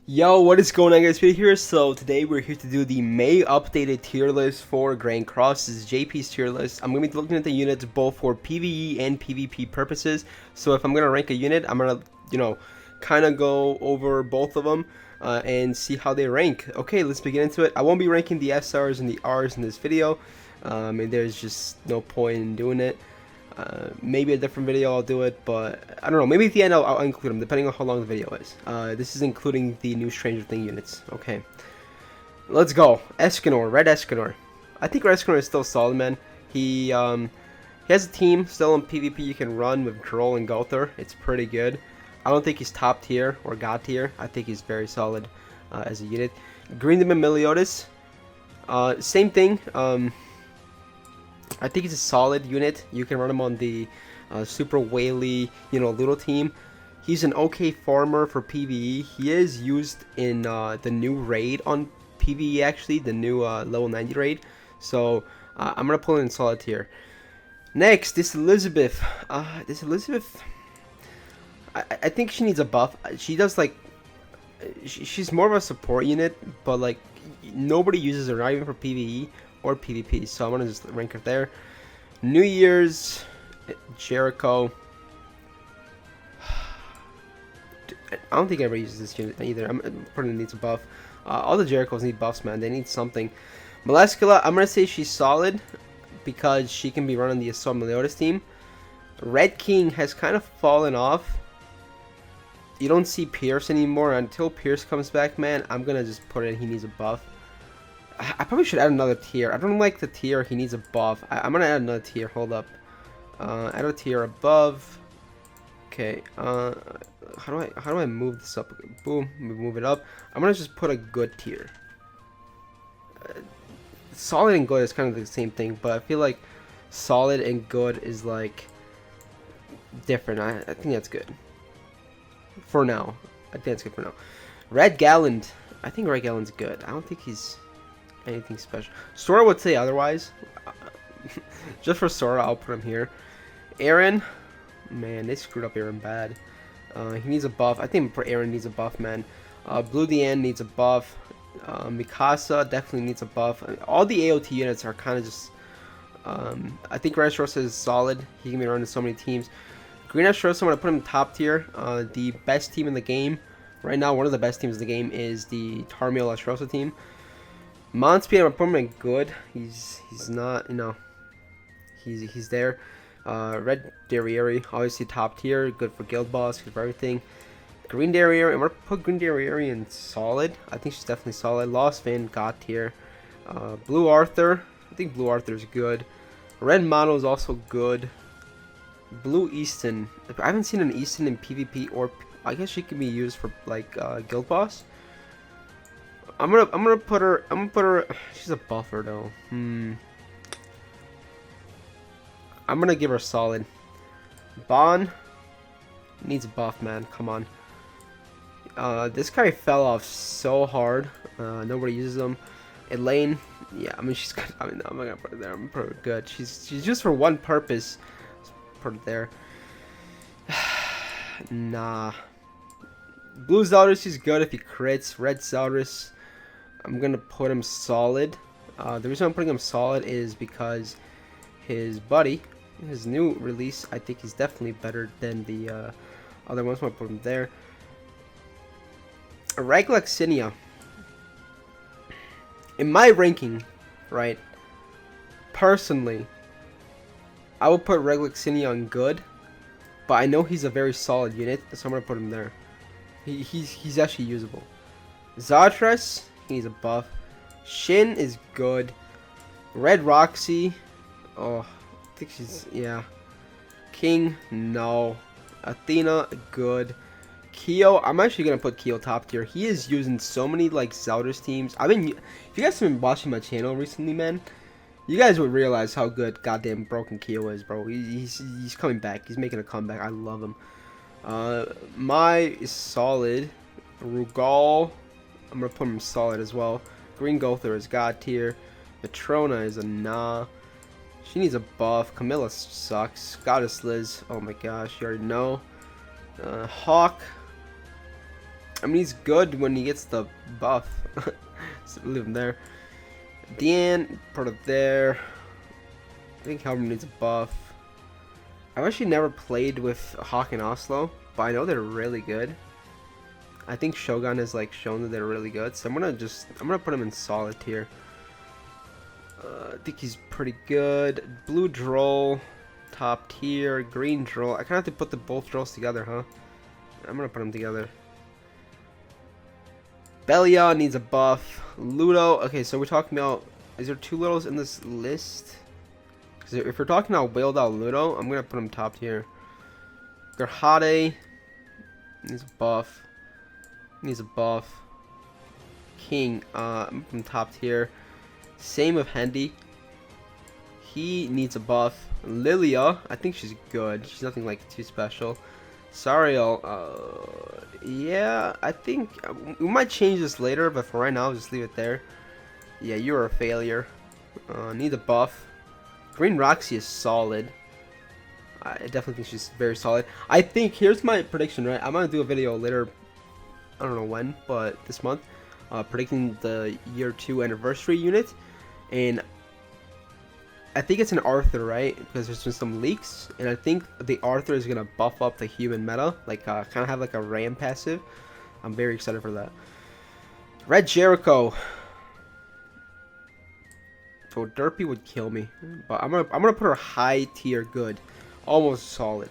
Yo, what is going on, guys? Speedy here. So today we're here to do the May updated tier list for Grand Cross. This is JP's tier list. I'm gonna be looking at the units both for PvE and PvP purposes. So if I'm gonna rank a unit, I'm gonna, kind of go over both of them and see how they rank. Okay, let's begin into it. I won't be ranking the SRs and the Rs in this video, and there's just no point in doing it. Maybe a different video I'll do it, but I don't know. Maybe at the end I'll include them, depending on how long the video is. This is including the new Stranger Thing units. Okay, let's go. Escondor, Red Escondor. I think Red Escondor is still solid, man. He has a team still in PvP you can run with Droll and Gother. It's pretty good. I don't think he's top tier or god tier. I think he's very solid as a unit. Green the Meliodas. Same thing. I think he's a solid unit. You can run him on the super whaley, little team. He's an okay farmer for PvE. He is used in the new raid on PvE, actually, the new level 90 raid. So I'm gonna pull in solid tier. Next, this Elizabeth. I think she needs a buff. She does like, she's more of a support unit, but like nobody uses her, not even for PvE or PvP, so I'm gonna just rank her there. New Year's, Jericho. I don't think anybody uses this unit either. I'm putting needs a buff. All the Jerichos need buffs, man. They need something. Moleskula, I'm gonna say she's solid because she can be run on the Assault Meliodas team. Red King has kind of fallen off. You don't see Pierce anymore. Until Pierce comes back, man, I'm gonna just put in he needs a buff. I probably should add another tier. I don't like the tier he needs a buff. I'm gonna add another tier. Hold up. Add a tier above. Okay. How do I move this up? Boom. Move it up. I'm gonna just put a good tier. Solid and good is kind of the same thing, but I feel like solid and good is like different. I think that's good. For now. I think that's good for now. Red Gallant. I think Red Gallant's good. I don't think he's anything special. Sora would say otherwise. Just for Sora, I'll put him here. Aaron, man, they screwed up Aaron bad. He needs a buff. I think Aaron needs a buff, man. Blue Diane needs a buff. Mikasa definitely needs a buff. I mean, all the AOT units are kind of just. I think Red Rosa is solid. He can be run in so many teams. Green Rosa, I'm gonna put him top tier. The best team in the game right now, one of the best teams in the game, is the Tarmiel Rosa team. Speedy, I'm putting him in good. He's not, he's there. Red Derriere, obviously top tier, good for guild boss, good for everything. Green Derriere, I'm gonna put Green Derriere in solid. I think she's definitely solid. Lost Finn, god tier. Blue Arthur, I think Blue Arthur is good. Red Mono is also good. Blue Easton, I haven't seen an Easton in PvP, or I guess she can be used for like guild boss. I'm gonna put her. She's a buffer though. I'm gonna give her solid. Bon needs a buff, man. Come on. This guy fell off so hard. Nobody uses him. Elaine, yeah. I mean, she's good. I mean, no, I'm not gonna put her there. I'm gonna put her good. She's just for one purpose. Let's put her there. Nah. Blue Zeldris is good if he crits. Red Zeldris, I'm gonna put him solid. The reason I'm putting him solid is because his buddy, his new release, I think he's definitely better than the other ones. I'm gonna put him there. Reglexinia. In my ranking, right, personally, I would put Reglexinia on good, but I know he's a very solid unit, so I'm gonna put him there. He's actually usable. Zartres, he needs a buff. Shin is good. Red Roxy, oh, I think she's, yeah. King, no. Athena, good. Kyo, I'm actually gonna put Kyo top tier. He is using so many like Zeldris teams. If you guys have been watching my channel recently, man, you guys would realize how good goddamn broken Kyo is, bro. He's coming back. He's making a comeback. I love him. Mai is solid. Rugal, I'm gonna put him solid as well. Green Gother is god tier. Matrona is a nah. She needs a buff. Camilla sucks. Goddess Liz, oh my gosh, you already know. Hawk, I mean, he's good when he gets the buff. So leave him there. Deanne, put it there. I think Helmer needs a buff. I've actually never played with Hawk and Oslo, but I know they're really good. I think Shogun has like shown that they're really good, so I'm gonna put him in solid tier. I think he's pretty good. Blue Droll, top tier. Green Droll. I kind of have to put the both Drolls together, huh? I'm gonna put them together. Belia needs a buff. Ludo. Okay, so we're talking about. Is there 2 Ludos in this list? Because if we're talking about whaled out Ludo, I'm gonna put him top tier. Gerhade needs a buff. Needs a buff. King. I'm from top tier. Same with Hendy. He needs a buff. Lilia, I think she's good. She's nothing like too special. Sariel, yeah, I think we might change this later, but for right now, just leave it there. Yeah, you're a failure. Need a buff. Green Roxy is solid. I definitely think she's very solid. I think, here's my prediction, right? I'm gonna do a video later, I don't know when, but this month, predicting the year 2 anniversary unit, and I think it's an Arthur, right? Because there's been some leaks, and I think the Arthur is gonna buff up the human meta, like kind of have like a ram passive. I'm very excited for that. Red Jericho. So Derpy would kill me, but I'm gonna put her high tier good, almost solid.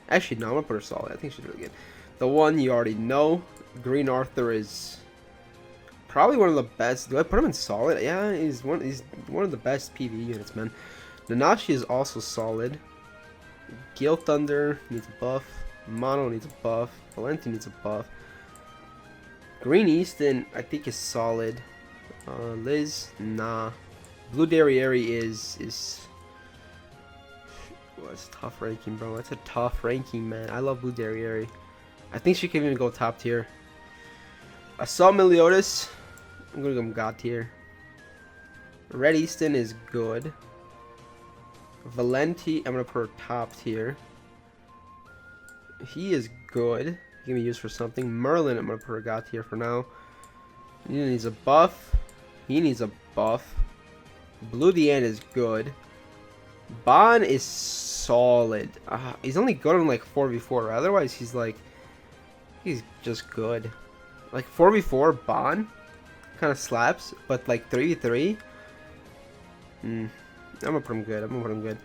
Actually, no, I'm gonna put her solid. I think she's really good. The one you already know, Green Arthur is probably one of the best. Do I put him in solid? Yeah, he's one of the best PvE units, man. Nanashi is also solid. Gale Thunder needs a buff. Mono needs a buff. Valenti needs a buff. Green Easton, I think, is solid. Liz, nah. Blue Derriere is. Well, it's tough ranking, bro. That's a tough ranking, man. I love Blue Derriere. I think she can even go top tier. I saw Meliodas. I'm gonna go God tier. Red Easton is good. Valenti, I'm gonna put her top tier. He is good. He can be used for something. Merlin, I'm gonna put her God tier for now. He needs a buff. He needs a buff. Blue Deanne is good. Bon is solid. He's only good on like 4v4. Otherwise, he's just good. Like 4v4, Bon kind of slaps, but like 3v3, I'm gonna put him good. I'm gonna put him good.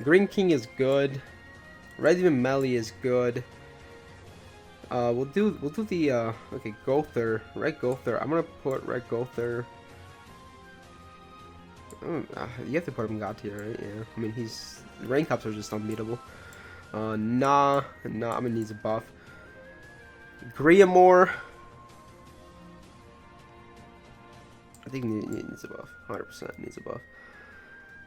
Green King is good. Red Emilia is good. We'll do the okay, Gother, Red Gother. I'm gonna put Red Gother. You have to put him God tier, right? Yeah. I mean, his rank ups are just unbeatable. Nah. I'm gonna need a buff. Griamore. I think he needs a buff. 100% needs a buff.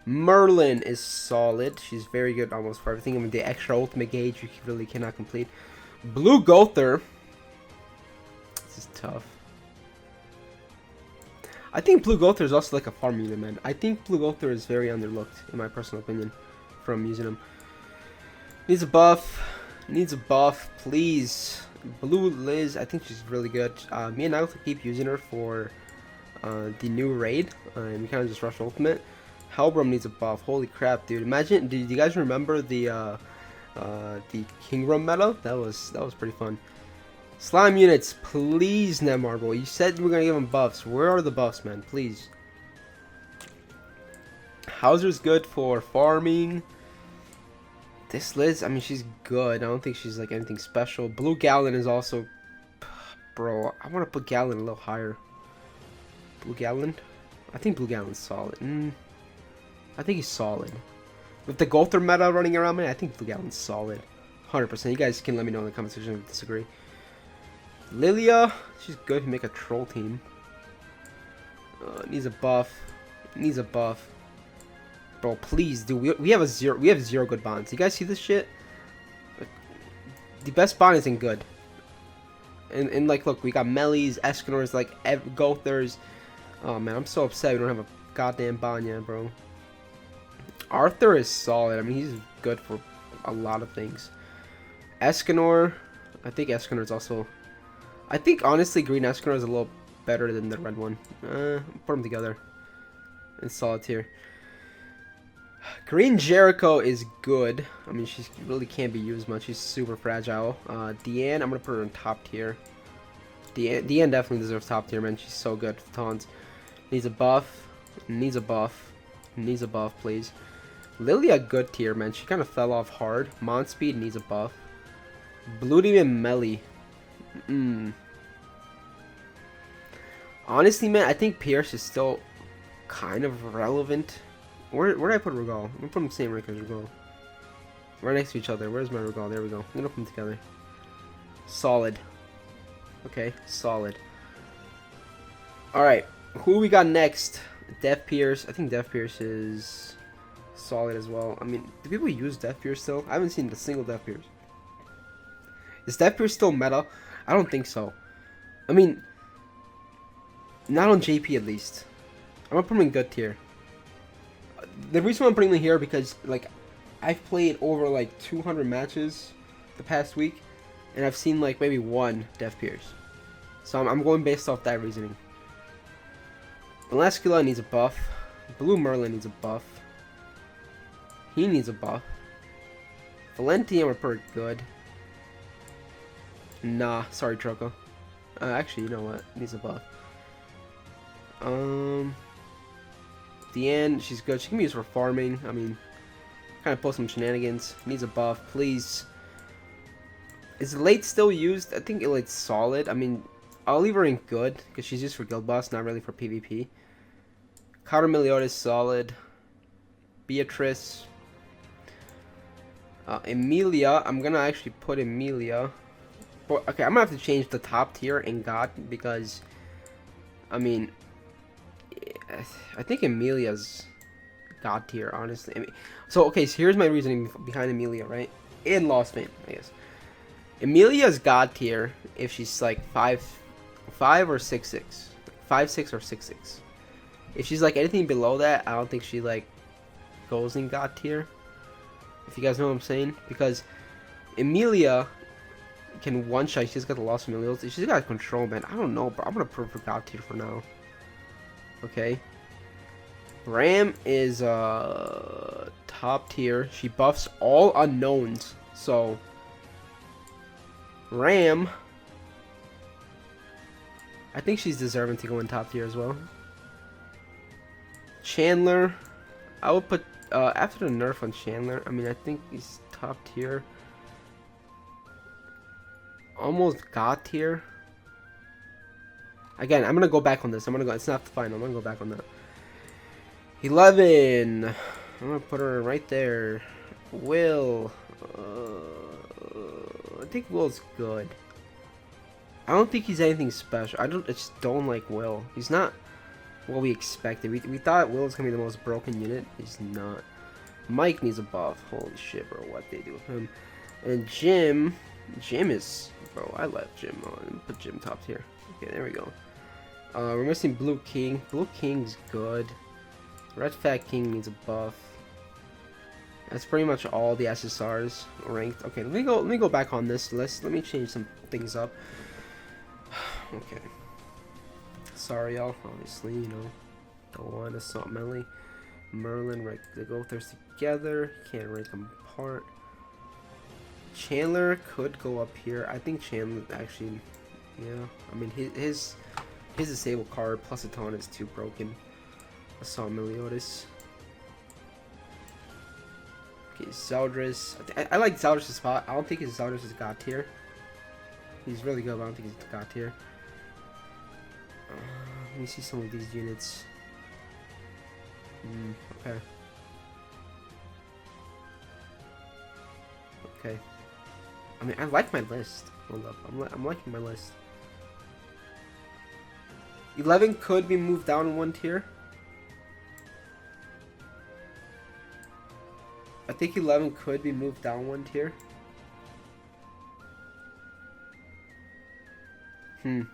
Merlin is solid. She's very good almost for everything. I mean, the extra ultimate gauge you really cannot complete. Blue Gother. This is tough. I think Blue Gother is also like a farm unit, man. I think Blue Gother is very underlooked, in my personal opinion, from using him. Needs a buff. Needs a buff, please. Blue Liz, I think she's really good. Me and Naruto keep using her for the new raid, and we kind of just rush ultimate. Hellbrum needs a buff. Holy crap, dude! Imagine, do you guys remember the Kingrum meta? That was pretty fun. Slime units, please, Netmarble. You said we were gonna give them buffs. Where are the buffs, man? Please. Hauser's good for farming. This Liz, I mean, she's good. I don't think she's like anything special. Blue Gallon is also, bro. I want to put Gallon a little higher. Blue Gallon, I think Blue Gallon's solid. I think he's solid. With the Gother meta running around me, I think Blue Gallon's solid. 100%. You guys can let me know in the comment section if you disagree. Lilia, she's good if you make a troll team. Needs a buff. Needs a buff. Bro, please, dude. We have zero good bonds. You guys see this shit? Like, the best bond isn't good. And like, look, we got Mellies, Escondors, like Gothers. Oh man, I'm so upset we don't have a goddamn bond yet, bro. Arthur is solid. I mean, he's good for a lot of things. Escondor, I think Escondor is also I think honestly green Escondor is a little better than the red one. Put them together in solid tier. Green Jericho is good. I mean, she really can't be used much. She's super fragile. Deanne, I'm gonna put her in top tier. Deanne definitely deserves top tier, man. She's so good with taunts. Needs a buff. Needs a buff. Needs a buff, please. Lilia, good tier, man. She kind of fell off hard. Speed needs a buff. Blue Demon Melly. Honestly, man, I think Pierce is still kind of relevant. Where did I put Regal? I'm gonna put them same rank as Regal. Right next to each other. Where's my Regal? There we go. I'm gonna put them together. Solid. Okay, solid. Alright, who we got next? Death Pierce. I think Death Pierce is solid as well. I mean, do people use Death Pierce still? I haven't seen a single Death Pierce. Is Death Pierce still meta? I don't think so. I mean, not on JP at least. I'm gonna put him in good tier. The reason why I'm putting him here because like I've played over like 200 matches the past week, and I've seen like maybe one Death Pierce. So I'm going based off that reasoning. Velasquilla needs a buff. Blue Merlin needs a buff. He needs a buff. Valenti, I'm gonna put good. Nah, sorry Troco. Actually, you know what? Needs a buff. Deanne, she's good. She can be used for farming. I mean, kind of pull some shenanigans. Needs a buff, please. Is late still used? I think Elate's solid. I mean, I'll leave her in good because she's used for guild boss, not really for PvP. Counter Meliodas solid. Beatrice. Emilia, I'm gonna actually put Emilia. But, okay, I'm gonna have to change the top tier in God because, I mean, I think Emilia's God tier, honestly. I mean, so okay, so here's my reasoning behind Emilia, right? In Lost Fame, I guess. Emilia's God tier if she's like 5'5" or 6'6", 5'6" or 6'6". If she's like anything below that, I don't think she like goes in God tier. If you guys know what I'm saying, because Emilia can one shot. She's got the Lost Familials. She's got control, man. I don't know, but I'm gonna put her for God tier for now. Okay. Ram is top tier. She buffs all unknowns. So Ram, I think she's deserving to go in top tier as well. Chandler, I would put after the nerf on Chandler. I mean, I think he's top tier. Almost God tier. Again, I'm gonna go back on this. I'm gonna go. It's not the final. I'm gonna go back on that. 11. I'm gonna put her right there. Will. I think Will's good. I don't think he's anything special. I just don't like Will. He's not what we expected. We thought Will was gonna be the most broken unit. He's not. Mike needs a buff. Holy shit, bro. What they do with him. And Jim is, bro. I left Jim on. Put Jim top tier. Okay, there we go. We're missing Blue King. Blue King's good. Red Fat King needs a buff. That's pretty much all the SSRs ranked. Okay, let me go back on this list. Let me change some things up. Okay. Sorry, y'all. Obviously, you know, don't want to Assault Melee. Merlin, right? They go together. Can't rank them apart. Chandler could go up here. I think Chandler actually, yeah. I mean, his disabled card plus a taunt is too broken. Assault Meliodas. Okay, Zeldris. I like Zeldris' spot. I don't think his Zeldris is God tier. He's really good, but I don't think he's God tier. Let me see some of these units. Okay. Okay. I mean, I like my list. Hold up. I'm liking my list. 11 could be moved down one tier. I think 11 could be moved down one tier.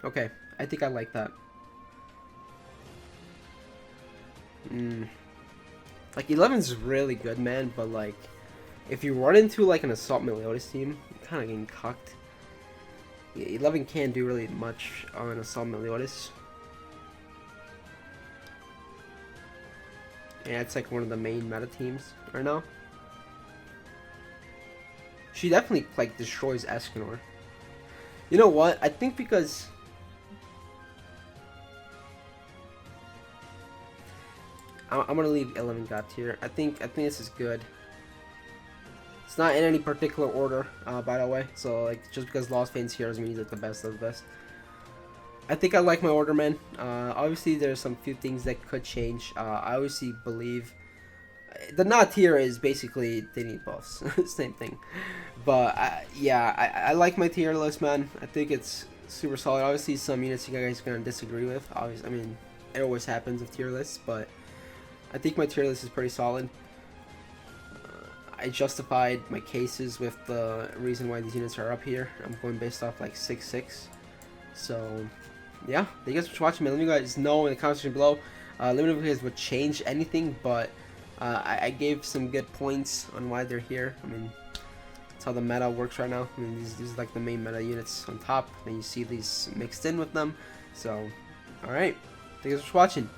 Okay. I think I like that. Like, 11's really good, man, but, like, if you run into, like, an Assault Meliodas team, you're kind of getting cucked. Yeah, 11 can't do really much on Assault Meliodas. Yeah, it's like one of the main meta teams right now. She definitely like destroys Escondor. You know what? I think because I'm gonna leave 11 God tier. I think this is good. It's not in any particular order, by the way. So like, just because Lost Fane's here doesn't mean he's like the best of the best. I think I like my order, man. Obviously, there's some few things that could change. I obviously believe the not tier is basically they need buffs, same thing. But yeah, I like my tier list, man. I think it's super solid. Obviously, some units you guys are gonna disagree with. Obviously, I mean, it always happens with tier lists, but I think my tier list is pretty solid. I justified my cases with the reason why these units are up here. I'm going based off like 6/6. So yeah, thank you guys for watching, man. Let me guys know in the comment section below. Let me know if you guys would change anything, but I gave some good points on why they're here. I mean, that's how the meta works right now. I mean, these are like the main meta units on top, and you see these mixed in with them. So, alright, thank you guys for watching.